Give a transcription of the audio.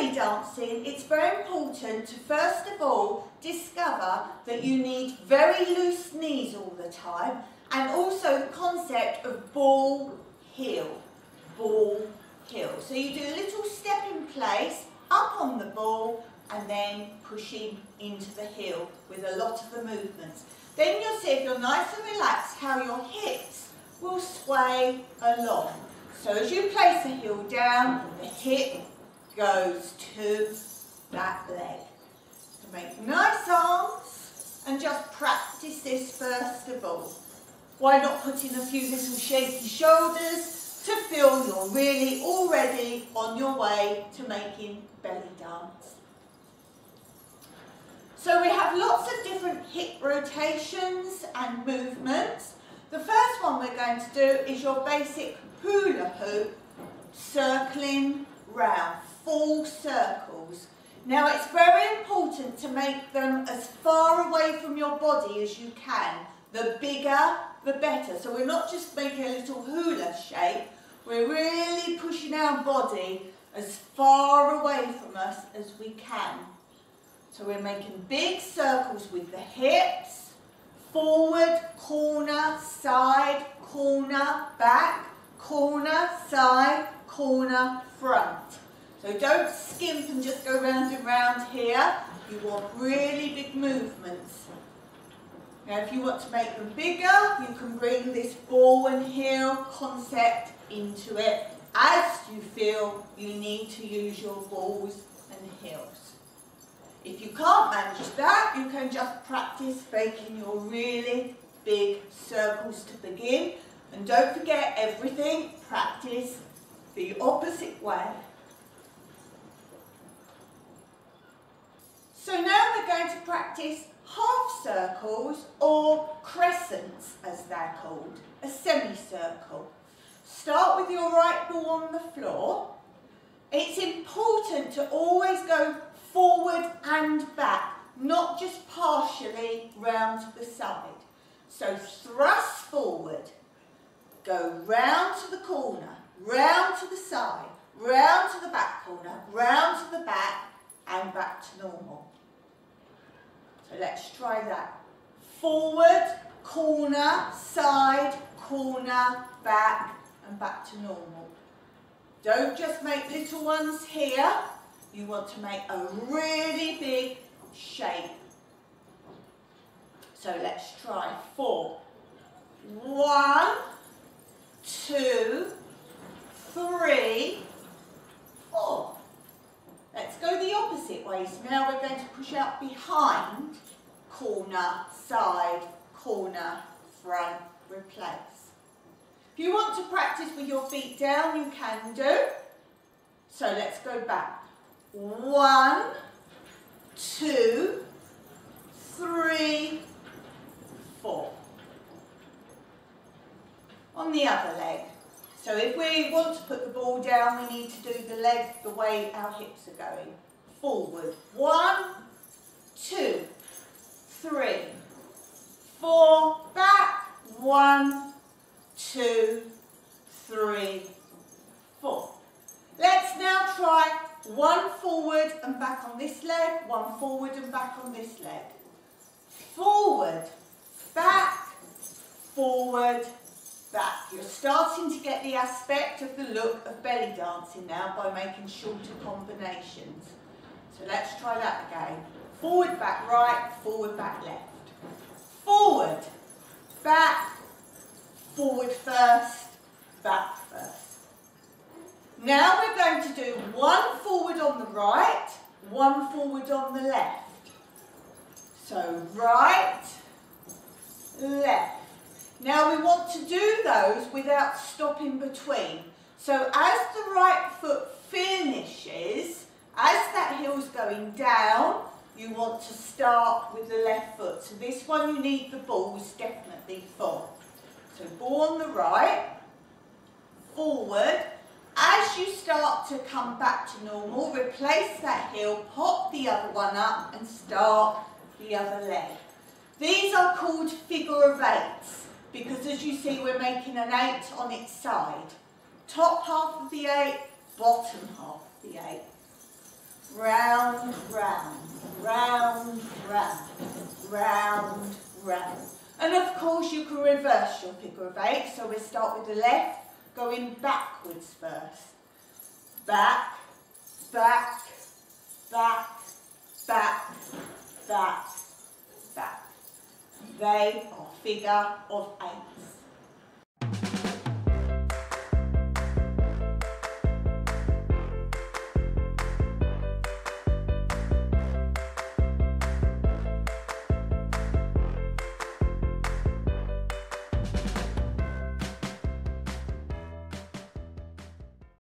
belly dancing, it's very important to first of all discover that you need very loose knees all the time, and also the concept of ball, heel, ball, heel. So you do a little step in place, up on the ball, and then pushing into the heel with a lot of the movements. Then you'll see if you're nice and relaxed how your hips will sway along. So as you place the heel down, the hip goes to that leg. So make nice arms and just practice this first of all. Why not put in a few little shaky shoulders to feel you're really already on your way to making belly dance. So we have lots of different hip rotations and movements. The first one we're going to do is your basic hula hoop, circling round, full circles. Now it's very important to make them as far away from your body as you can. The bigger, the better. So we're not just making a little hula shape, we're really pushing our body as far away from us as we can. So we're making big circles with the hips, forward, corner, side, corner, back, corner, side, corner, front. So don't skimp and just go round and round here. You want really big movements. Now if you want to make them bigger, you can bring this ball and heel concept into it as you feel you need to use your balls and heels. If you can't manage that, you can just practice making your really big circles to begin. And don't forget everything, practice the opposite way. So now we're going to practice half circles, or crescents as they're called, a semicircle. Start with your right ball on the floor. It's important to always go forward and back, not just partially round to the side. So thrust forward, go round to the corner, round to the side, round to the back corner, round to the back, and back to normal. So let's try that. Forward, corner, side, corner, back, and back to normal. Don't just make little ones here. You want to make a really big shape. So let's try 4. 1, 2, 3, 4. Let's go the opposite way. So now we're going to push out behind, corner, side, corner, front, replace. If you want to practice with your feet down, you can do. So let's go back. 1, 2, 3, 4. On the other leg. So if we want to put the ball down, we need to do the leg the way our hips are going. Forward. 1, 2, 3, 4. Back. 1, 2, 3, 4. Let's now try 1 forward and back on this leg, 1 forward and back on this leg. Forward, back, forward, back. You're starting to get the aspect of the look of belly dancing now by making shorter combinations. So let's try that again. Forward, back, right, forward, back, left. Forward, back, forward first, back first. Now we're going to do 1 forward on the right, 1 forward on the left. So right, left. Now we want to do those without stopping between. So as the right foot finishes, as that heel's going down, you want to start with the left foot. So this one you need the balls definitely for. So ball on the right, forward. As you start to come back to normal, replace that heel, pop the other one up and start the other leg. These are called figure of 8s because as you see we're making an 8 on its side. Top half of the 8, bottom half of the 8. round, round, round, round, round, round. And of course you can reverse your figure of 8, so we'll start with the left, going backwards first. Back, back, back, back, back, back. They are figure of 8.